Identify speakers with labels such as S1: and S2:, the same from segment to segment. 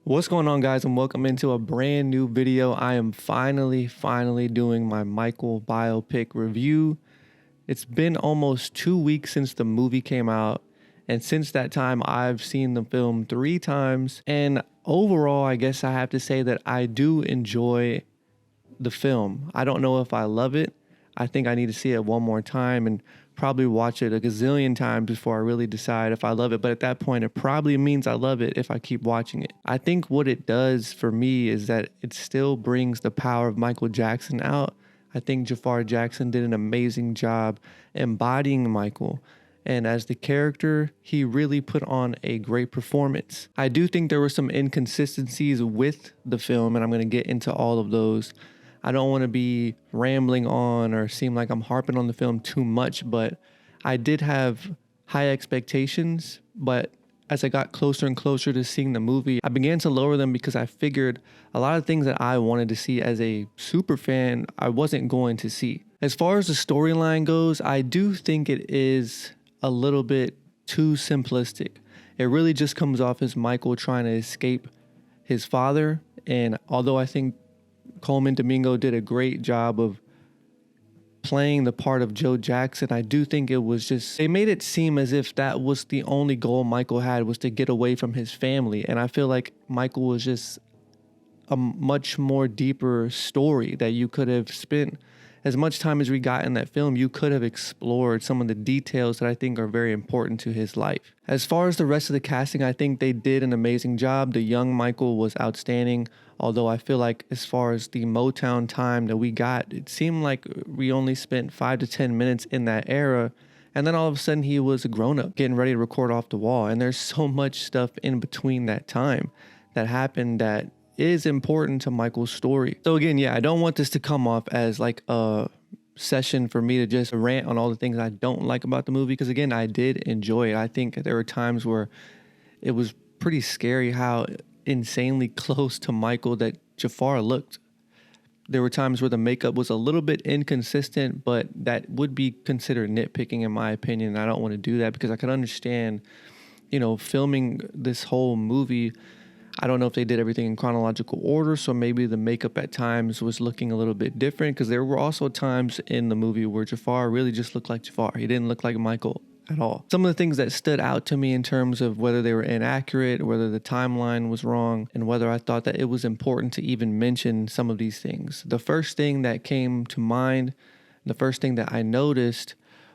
S1: What's going on, guys, and welcome into a brand new video. I am finally doing my Michael biopic review. It's been almost 2 weeks since the movie came out, and since that time I've seen the film 3 times, and overall I guess I have to say that I do enjoy the film. I don't know if I love it. I think I need to see it one more time and probably watch it a gazillion times before I really decide if I love it. But at that point, it probably means I love it if I keep watching it. I think what it does for me is that it still brings the power of Michael Jackson out. I think Jafar Jackson did an amazing job embodying Michael. And as the character, he really put on a great performance. I do think there were some inconsistencies with the film, and I'm going to get into all of those. I don't want to be rambling on or seem like I'm harping on the film too much, but I did have high expectations. But as I got closer and closer to seeing the movie, I began to lower them because I figured a lot of things that I wanted to see as a super fan, I wasn't going to see. As far as the storyline goes, I do think it is a little bit too simplistic. It really just comes off as Michael trying to escape his father. And although I think Coleman Domingo did a great job of playing the part of Joe Jackson, I do think it was just, they made it seem as if that was the only goal Michael had, was to get away from his family. And I feel like Michael was just a much more deeper story that you could have spent as much time as we got in that film. You could have explored some of the details that I think are very important to his life. As far as the rest of the casting, I think they did an amazing job. The young Michael was outstanding, although I feel like as far as the Motown time that we got, it seemed like we only spent 5 to 10 minutes in that era, and then all of a sudden he was a grown-up getting ready to record Off the Wall. And there's so much stuff in between that time that happened that is important to Michael's story. So again, yeah, I don't want this to come off as like a session for me to just rant on all the things I don't like about the movie, because again, I did enjoy it. I think there were times where it was pretty scary how insanely close to Michael that Jafar looked. There were times where the makeup was a little bit inconsistent, but that would be considered nitpicking in my opinion. I don't want to do that because I could understand, filming this whole movie, I don't know if they did everything in chronological order, so maybe the makeup at times was looking a little bit different, because there were also times in the movie where Jafar really just looked like Jafar. He didn't look like Michael at all. Some of the things that stood out to me in terms of whether they were inaccurate, whether the timeline was wrong, and whether I thought that it was important to even mention some of these things. The first thing that came to mind, the first thing that I noticed,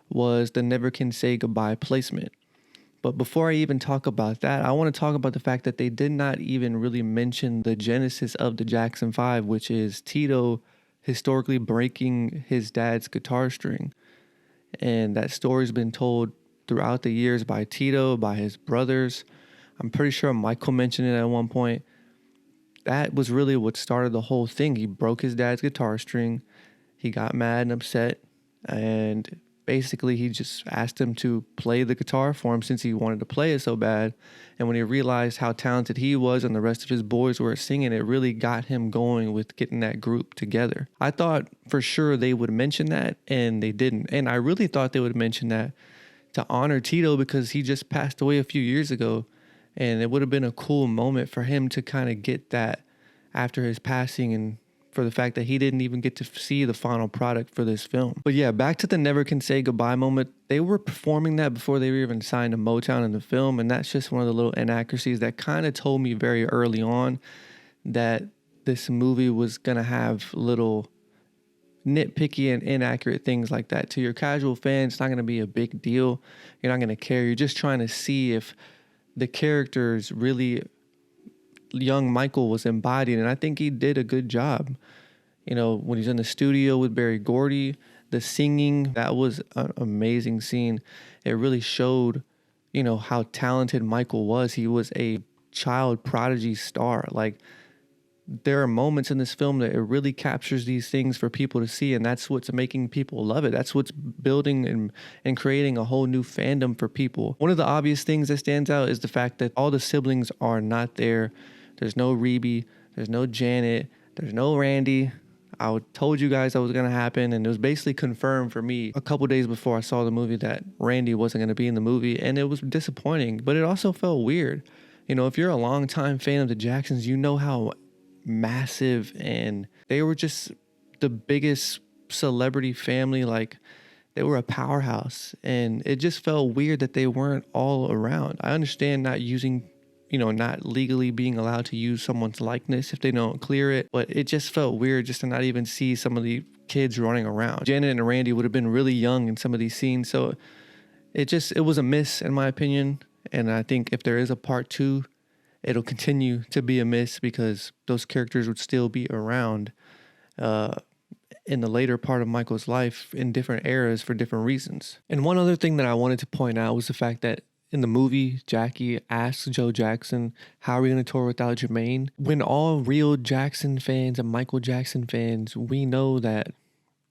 S1: was the Never Can Say Goodbye placement. But before I even talk about that, I want to talk about the fact that they did not even really mention the genesis of the Jackson 5, which is Tito historically breaking his dad's guitar string. And that story's been told throughout the years by Tito, by his brothers. I'm pretty sure Michael mentioned it at one point. That was really what started the whole thing. He broke his dad's guitar string. He got mad and upset, and basically he just asked him to play the guitar for him since he wanted to play it so bad. And when he realized how talented he was and the rest of his boys were singing, it really got him going with getting that group together. I thought for sure they would mention that, and they didn't. And I really thought they would mention that to honor Tito, because he just passed away a few years ago, and it would have been a cool moment for him to kind of get that after his passing, and for the fact that he didn't even get to see the final product for this film. But yeah, back to the Never Can Say Goodbye moment. They were performing that before they were even signed to Motown in the film, and that's just one of the little inaccuracies that kind of told me very early on that this movie was going to have little nitpicky and inaccurate things like that. To your casual fans, it's not going to be a big deal. You're not going to care. You're just trying to see if the characters really young Michael was embodied, and I think he did a good job. When he's in the studio with Berry Gordy, the singing, that was an amazing scene. It really showed, how talented Michael was. He was a child prodigy star. Like, there are moments in this film that it really captures these things for people to see, and that's what's making people love it. That's what's building and creating a whole new fandom for people. One of the obvious things that stands out is the fact that all the siblings are not there. There's no Reby, there's no Janet, there's no Randy. I told you guys that was going to happen, and it was basically confirmed for me a couple days before I saw the movie that Randy wasn't going to be in the movie, and it was disappointing, but it also felt weird If you're a longtime fan of the Jacksons, you know how massive and they were just the biggest celebrity family. Like, they were a powerhouse, and it just felt weird that they weren't all around. I understand not using, not legally being allowed to use someone's likeness if they don't clear it, but it just felt weird just to not even see some of the kids running around. Janet and Randy would have been really young in some of these scenes, so it was a miss in my opinion. And I think if there is a part 2, it'll continue to be a miss because those characters would still be around in the later part of Michael's life in different eras for different reasons. And one other thing that I wanted to point out was the fact that in the movie, Jackie asks Joe Jackson, how are we going to tour without Jermaine? When all real Jackson fans and Michael Jackson fans, we know that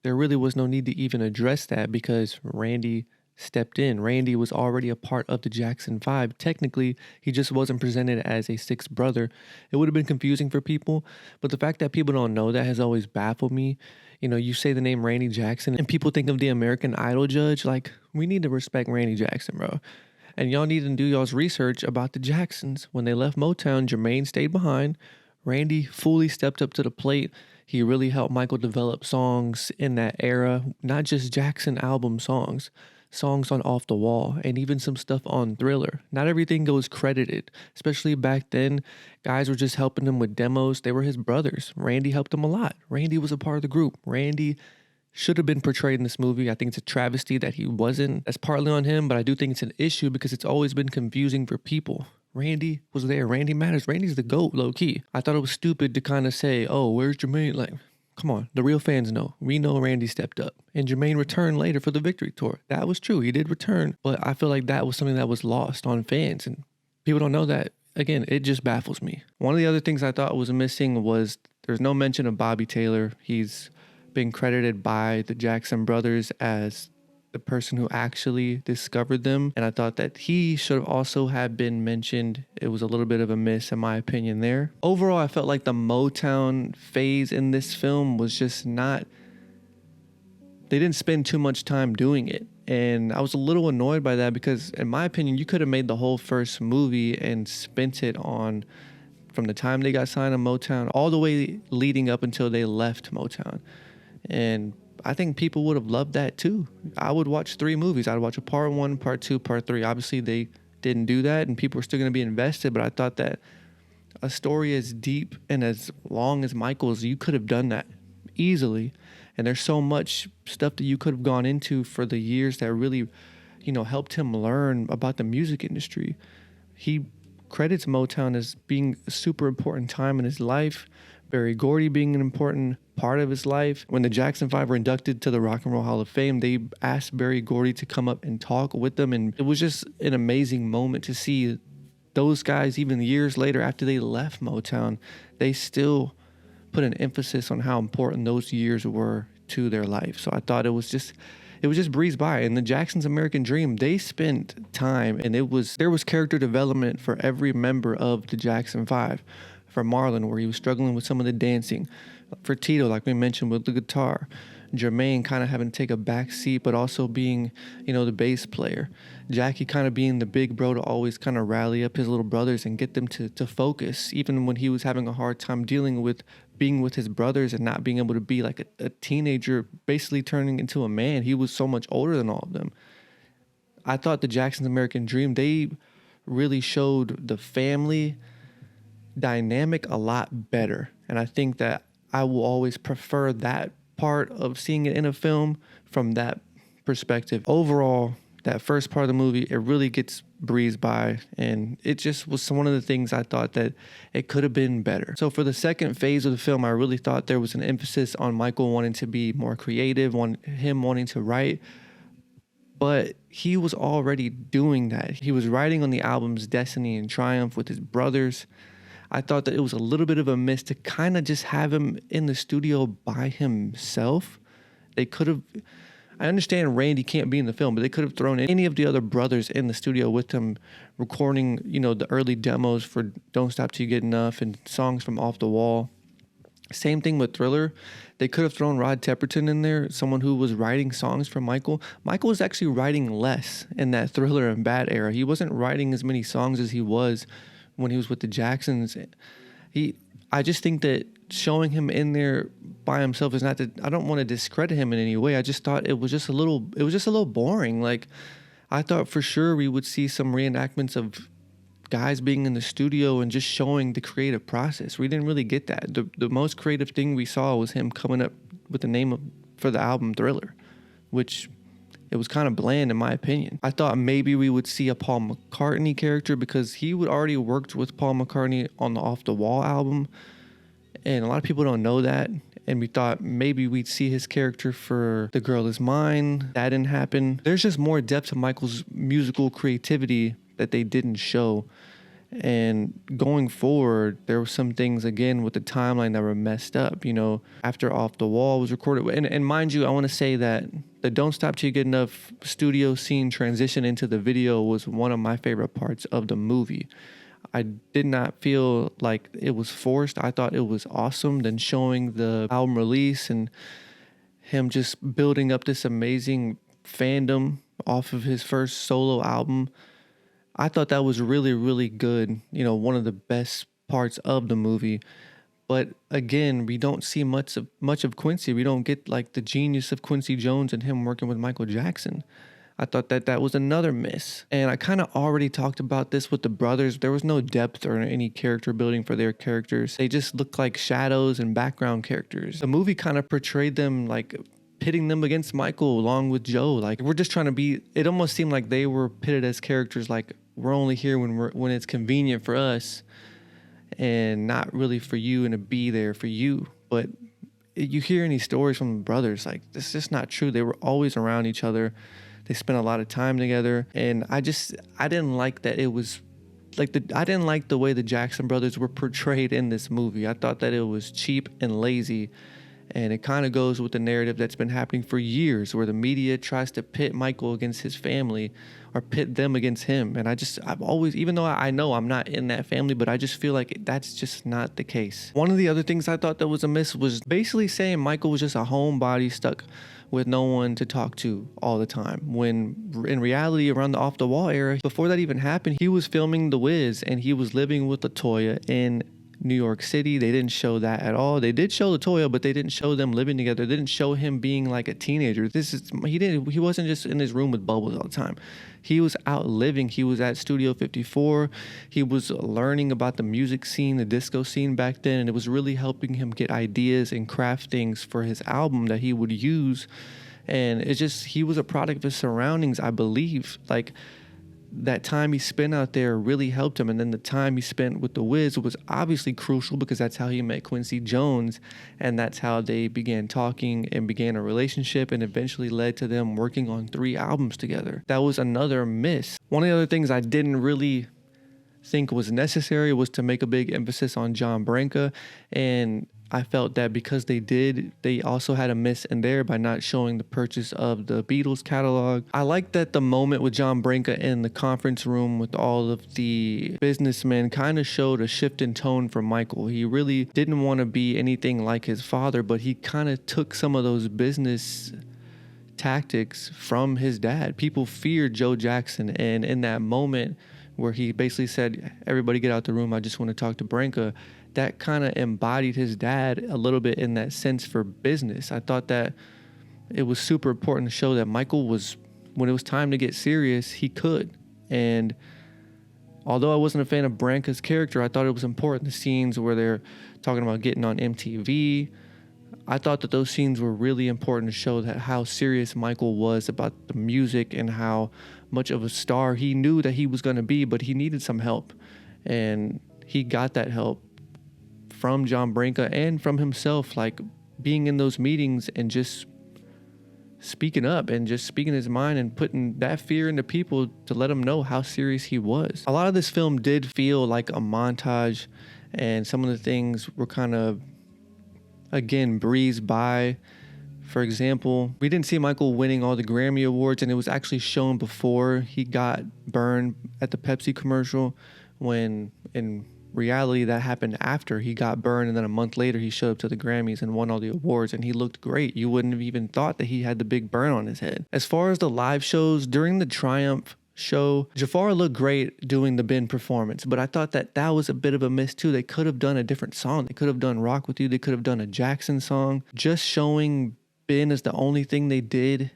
S1: there really was no need to even address that because Randy stepped in. Randy was already a part of the Jackson 5. Technically, he just wasn't presented as a sixth brother. It would have been confusing for people, but the fact that people don't know that has always baffled me. You say the name Randy Jackson and people think of the American Idol judge. Like, we need to respect Randy Jackson, bro. And y'all need to do y'all's research about the Jacksons. When they left Motown, Jermaine stayed behind. Randy fully stepped up to the plate. He really helped Michael develop songs in that era, not just Jackson album songs on Off the Wall, and even some stuff on Thriller. Not everything goes credited, especially back then. Guys were just helping him with demos. They were his brothers. Randy helped him a lot. Randy was a part of the group. Randy should have been portrayed in this movie. I think it's a travesty that he wasn't. That's partly on him, but I do think it's an issue because it's always been confusing for people. Randy was there. Randy matters. Randy's the GOAT, low key. I thought it was stupid to kind of say, oh, where's Jermaine? Like, come on. The real fans know. We know Randy stepped up. And Jermaine returned later for the Victory Tour. That was true. He did return. But I feel like that was something that was lost on fans. And people don't know that. Again, it just baffles me. One of the other things I thought was missing was there's no mention of Bobby Taylor. He's been credited by the Jackson brothers as the person who actually discovered them. And I thought that he should also have been mentioned. It was a little bit of a miss in my opinion there. Overall, I felt like the Motown phase in this film was just not, they didn't spend too much time doing it. And I was a little annoyed by that because in my opinion, you could have made the whole first movie and spent it on from the time they got signed to Motown all the way leading up until they left Motown. And I think people would have loved that too. I would watch 3 movies. I'd watch a part 1, part 2, part 3. Obviously, they didn't do that, and people were still going to be invested. But I thought that a story as deep and as long as Michael's, you could have done that easily. And there's so much stuff that you could have gone into for the years that really, helped him learn about the music industry. He credits Motown as being a super important time in his life. Berry Gordy being an important part of his life. When the Jackson 5 were inducted to the Rock and Roll Hall of Fame, they asked Berry Gordy to come up and talk with them. And it was just an amazing moment to see those guys, even years later after they left Motown, they still put an emphasis on how important those years were to their life. So I thought it was just breezed by. And the Jackson's American Dream, they spent time, and there was character development for every member of the Jackson 5. For Marlon, where he was struggling with some of the dancing. For Tito, like we mentioned, with the guitar. Jermaine kind of having to take a back seat, but also being, the bass player. Jackie kind of being the big bro to always kind of rally up his little brothers and get them to focus, even when he was having a hard time dealing with being with his brothers and not being able to be like a teenager, basically turning into a man. He was so much older than all of them. I thought the Jackson's American Dream, they really showed the family dynamic a lot better. And I think that I will always prefer that part of seeing it in a film from that perspective. Overall, that first part of the movie, it really gets breezed by, and it just was one of the things I thought that it could have been better. So for the second phase of the film, I really thought there was an emphasis on Michael wanting to be more creative, him wanting to write, but he was already doing that. He was writing on the albums Destiny and Triumph with his brothers. I thought that it was a little bit of a miss to kind of just have him in the studio by himself. They could have, I understand Randy can't be in the film, but they could have thrown any of the other brothers in the studio with him recording, the early demos for Don't Stop Till You Get Enough and songs from Off the Wall. Same thing with Thriller. They could have thrown Rod Temperton in there, someone who was writing songs for Michael. Michael was actually writing less in that Thriller and Bad era. He wasn't writing as many songs as he was when he was with the Jacksons. I just think that showing him in there by himself is not that I don't want to discredit him in any way. I just thought it was just a little boring. Like, I thought for sure we would see some reenactments of guys being in the studio and just showing the creative process. We didn't really get that. The most creative thing we saw was him coming up with the name for the album Thriller, which it was kind of bland in my opinion. I thought maybe we would see a Paul McCartney character because he would already worked with Paul McCartney on the Off the Wall album, and a lot of people don't know that. And we thought maybe we'd see his character for The Girl Is Mine. That didn't happen. There's just more depth to Michael's musical creativity that they didn't show. And going forward, there were some things, again, with the timeline that were messed up. You know, after Off the Wall was recorded. And mind you, I want to say that the Don't Stop Till You Get Enough studio scene transition into the video was one of my favorite parts of the movie. I did not feel like it was forced. I thought it was awesome. Then showing the album release and him just building up this amazing fandom off of his first solo album, I thought that was really, really good. You know, one of the best parts of the movie. But again, we don't see much of Quincy. We don't get like the genius of Quincy Jones and him working with Michael Jackson. I thought that was another miss. And I kind of already talked about this with the brothers. There was no depth or any character building for their characters. They just looked like shadows and background characters. The movie kind of portrayed them like pitting them against Michael along with Joe. Like, we're just trying to be, it almost seemed like they were pitted as characters like, we're only here when it's convenient for us and not really for you and to be there for you. But you hear any stories from the brothers, like, this is just not true. They were always around each other. They spent a lot of time together. And I didn't like that it was like I didn't like the way the Jackson brothers were portrayed in this movie. I thought that it was cheap and lazy. And it kind of goes with the narrative that's been happening for years, where the media tries to pit Michael against his family or pit them against him. And I've always, even though I know I'm not in that family, but I just feel like that's just not the case. One of the other things I thought that was amiss was basically saying Michael was just a homebody stuck with no one to talk to all the time. When in reality, around the Off the Wall era, before that even happened, he was filming The Wiz and he was living with LaToya in New York City. They didn't show that at all. They did show LaToya, but they didn't show them living together. They didn't show him being like a teenager. He wasn't just in his room with bubbles all the time. He was out living. He was at Studio 54. He was learning about the music scene, the disco scene back then, and it was really helping him get ideas and craft things for his album that he would use. And it's just, he was a product of his surroundings, I believe. Like, that time he spent out there really helped him. And then the time he spent with The Wiz was obviously crucial because that's how he met Quincy Jones. And that's how they began talking and began a relationship and eventually led to them working on 3 albums together. That was another miss. One of the other things I didn't really think was necessary was to make a big emphasis on John Branca. And I felt that because they also had a miss in there by not showing the purchase of the Beatles catalog. I like that the moment with John Branca in the conference room with all of the businessmen kind of showed a shift in tone for Michael. He really didn't want to be anything like his father, but he kind of took some of those business tactics from his dad. People feared Joe Jackson, and in that moment where he basically said, everybody get out the room, I just want to talk to Branca, that kind of embodied his dad a little bit in that sense for business. I thought that it was super important to show that Michael was, when it was time to get serious, he could. And although I wasn't a fan of Branca's character, I thought it was important. The scenes where they're talking about getting on MTV, I thought that those scenes were really important to show that how serious Michael was about the music and how much of a star he knew that he was going to be, but he needed some help. And he got that help from John Branca and from himself, like being in those meetings and just speaking up and just speaking his mind and putting that fear into people to let them know how serious he was. A lot of this film did feel like a montage, and some of the things were kind of, again, breezed by. For example, we didn't see Michael winning all the Grammy Awards, and it was actually shown before he got burned at the Pepsi commercial, when in reality that happened after he got burned, and then a month later he showed up to the Grammys and won all the awards, and he looked great. You wouldn't have even thought that he had the big burn on his head. As far as the live shows, during the Triumph show. Jafar looked great doing the Ben performance, but I thought that that was a bit of a miss too. They could have done a different song. They could have done Rock With You. They could have done a Jackson song. Just showing Ben as the only thing they did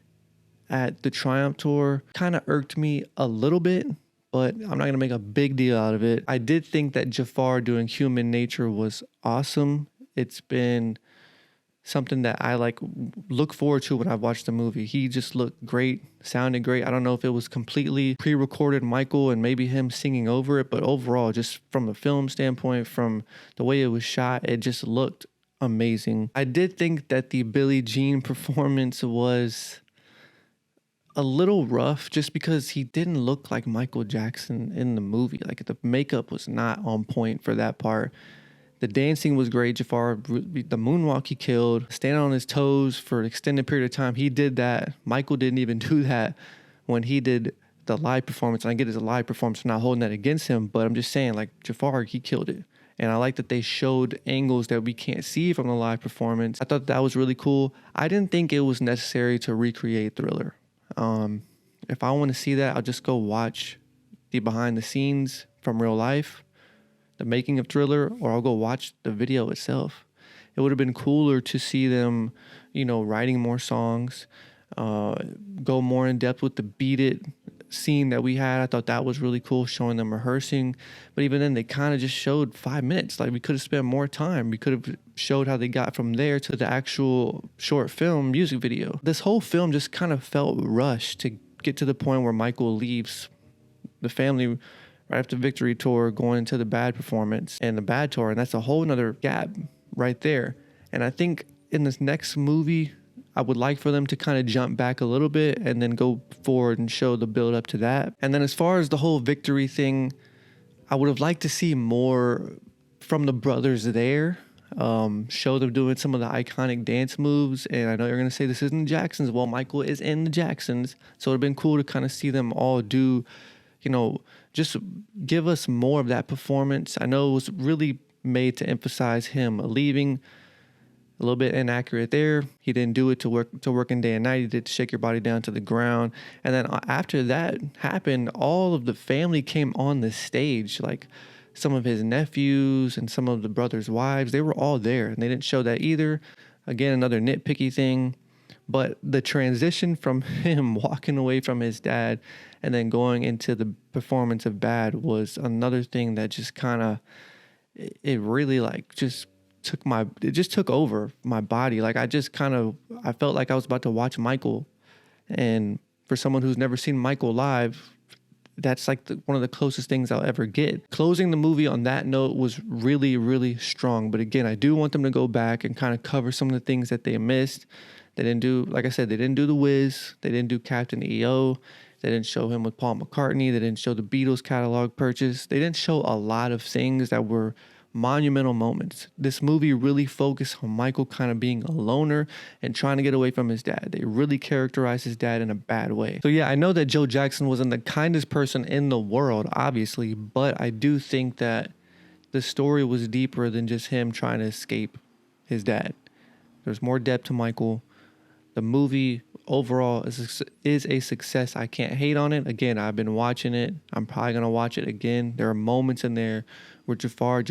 S1: at the Triumph Tour kind of irked me a little bit, but I'm not going to make a big deal out of it. I did think that Jafar doing Human Nature was awesome. It's been something that I look forward to when I watch the movie. He just looked great, sounded great. I don't know if it was completely pre-recorded Michael and maybe him singing over it, but overall, just from a film standpoint, from the way it was shot, it just looked amazing. I did think that the Billie Jean performance was a little rough just because he didn't look like Michael Jackson in the movie. Like the makeup was not on point for that part. The dancing was great. Jafar, the moonwalk he killed, standing on his toes for an extended period of time. He did that. Michael didn't even do that when he did the live performance. And I get it's a live performance, I'm not holding that against him, but I'm just saying, like, Jafar, he killed it. And I like that they showed angles that we can't see from the live performance. I thought that was really cool. I didn't think it was necessary to recreate Thriller. If I want to see that, I'll just go watch the behind the scenes from real life, the making of Thriller, or I'll go watch the video itself. It would have been cooler to see them, writing more songs, go more in depth with the Beat It scene that we had. I thought that was really cool, showing them rehearsing. But even then, they kind of just showed 5 minutes. Like, we could have spent more time. We could have showed how they got from there to the actual short film music video. This whole film just kind of felt rushed to get to the point where Michael leaves the family right after Victory Tour, going into the Bad performance and the Bad Tour. And that's a whole nother gap right there. And I think in this next movie, I would like for them to kind of jump back a little bit and then go forward and show the build up to that. And then as far as the whole Victory thing, I would have liked to see more from the brothers there. Show them doing some of the iconic dance moves. And I know you're going to say this isn't the Jacksons. Well, Michael is in the Jacksons. So it would have been cool to kind of see them all do, just give us more of that performance. I know it was really made to emphasize him leaving. A little bit inaccurate there. He didn't do it to working day and night. He did Shake Your Body Down to the Ground. And then after that happened, all of the family came on the stage. Like some of his nephews and some of the brothers' wives, they were all there. And they didn't show that either. Again, another nitpicky thing. But the transition from him walking away from his dad and then going into the performance of Bad was another thing that just kind of, it really took over my body. Like I felt like I was about to watch Michael. And for someone who's never seen Michael live, that's like one of the closest things I'll ever get. Closing the movie on that note was really, really strong. But again, I do want them to go back and kind of cover some of the things that they missed. They didn't do, like I said, they didn't do The Wiz. They didn't do Captain EO. They didn't show him with Paul McCartney. They didn't show the Beatles catalog purchase. They didn't show a lot of things that were monumental moments. This movie really focused on Michael kind of being a loner and trying to get away from his dad. They really characterized his dad in a bad way. So yeah, I know that Joe Jackson wasn't the kindest person in the world, obviously, but I do think that the story was deeper than just him trying to escape his dad. There's more depth to Michael. The movie overall is a success. I can't hate on it. Again, I've been watching it. I'm probably going to watch it again. There are moments in there where Jafar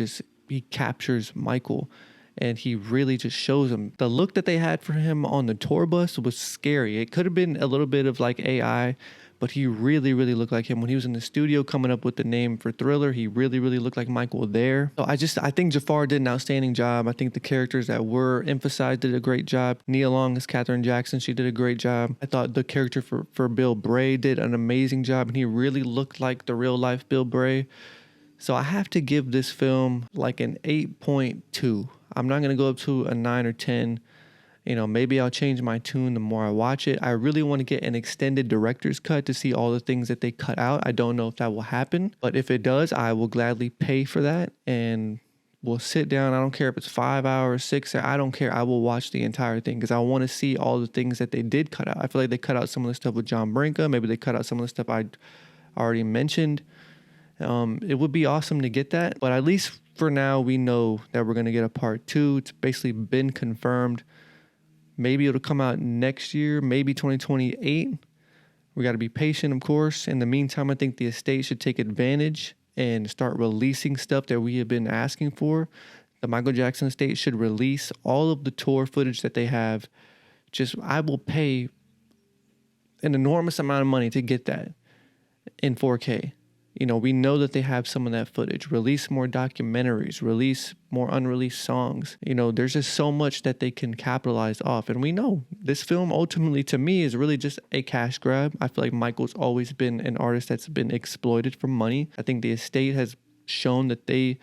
S1: he captures Michael and he really just shows him. The look that they had for him on the tour bus was scary. It could have been a little bit of like AI, but he really, really looked like him. When he was in the studio coming up with the name for Thriller, he really, really looked like Michael there. So I think Jafar did an outstanding job. I think the characters that were emphasized did a great job. Nia Long as Katherine Jackson, she did a great job. I thought the character for Bill Bray did an amazing job, and he really looked like the real life Bill Bray. So I have to give this film like an 8.2. I'm not going to go up to a 9 or 10. Maybe I'll change my tune the more I watch it. I really want to get an extended director's cut to see all the things that they cut out. I don't know if that will happen, but if it does, I will gladly pay for that and we'll sit down. I don't care if it's 5 hours, 6 hours. I don't care. I will watch the entire thing because I want to see all the things that they did cut out. I feel like they cut out some of the stuff with John Branca. Maybe they cut out some of the stuff I already mentioned. It would be awesome to get that, but at least for now, we know that we're going to get a part 2. It's basically been confirmed. Maybe it'll come out next year, maybe 2028. We got to be patient, of course. In the meantime, I think the estate should take advantage and start releasing stuff that we have been asking for. The Michael Jackson estate should release all of the tour footage that they have. I will pay an enormous amount of money to get that in 4K. We know that they have some of that footage. Release more documentaries, release more unreleased songs. There's just so much that they can capitalize off. And we know this film ultimately, to me, is really just a cash grab. I feel like Michael's always been an artist that's been exploited for money. I think the estate has shown that they,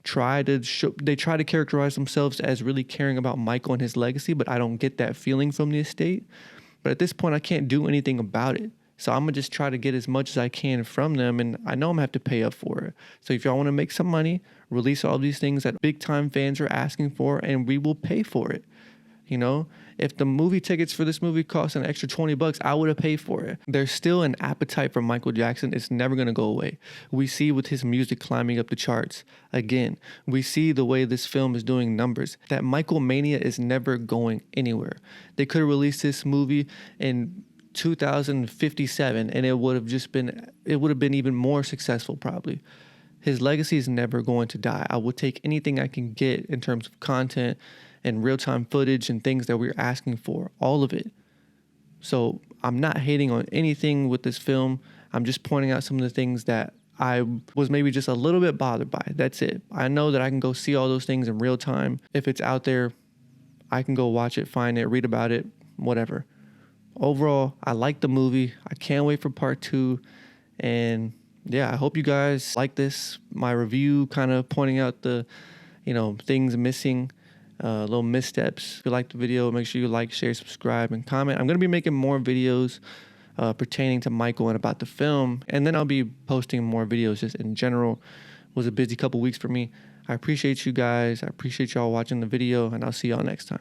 S1: try to characterize themselves as really caring about Michael and his legacy, but I don't get that feeling from the estate. But at this point, I can't do anything about it. So I'm going to just try to get as much as I can from them, and I know I'm going to have to pay up for it. So if y'all want to make some money, release all these things that big-time fans are asking for, and we will pay for it. If the movie tickets for this movie cost an extra $20, I would have paid for it. There's still an appetite for Michael Jackson. It's never going to go away. We see with his music climbing up the charts. Again, we see the way this film is doing numbers. That Michael mania is never going anywhere. They could have released this movie in 2057 and it would have been even more successful probably. His legacy is never going to die. I will take anything I can get in terms of content and real-time footage and things that we're asking for, all of it. So I'm not hating on anything with this film. I'm just pointing out some of the things that I was maybe just a little bit bothered by. That's it. I know that I can go see all those things in real time. If it's out there, I can go watch it, find it, read about it, whatever. Overall, I like the movie. I can't wait for part 2. And yeah, I hope you guys like this. My review kind of pointing out the, things missing, little missteps. If you like the video, make sure you like, share, subscribe, and comment. I'm going to be making more videos pertaining to Michael and about the film. And then I'll be posting more videos just in general. It was a busy couple weeks for me. I appreciate you guys. I appreciate y'all watching the video, and I'll see y'all next time.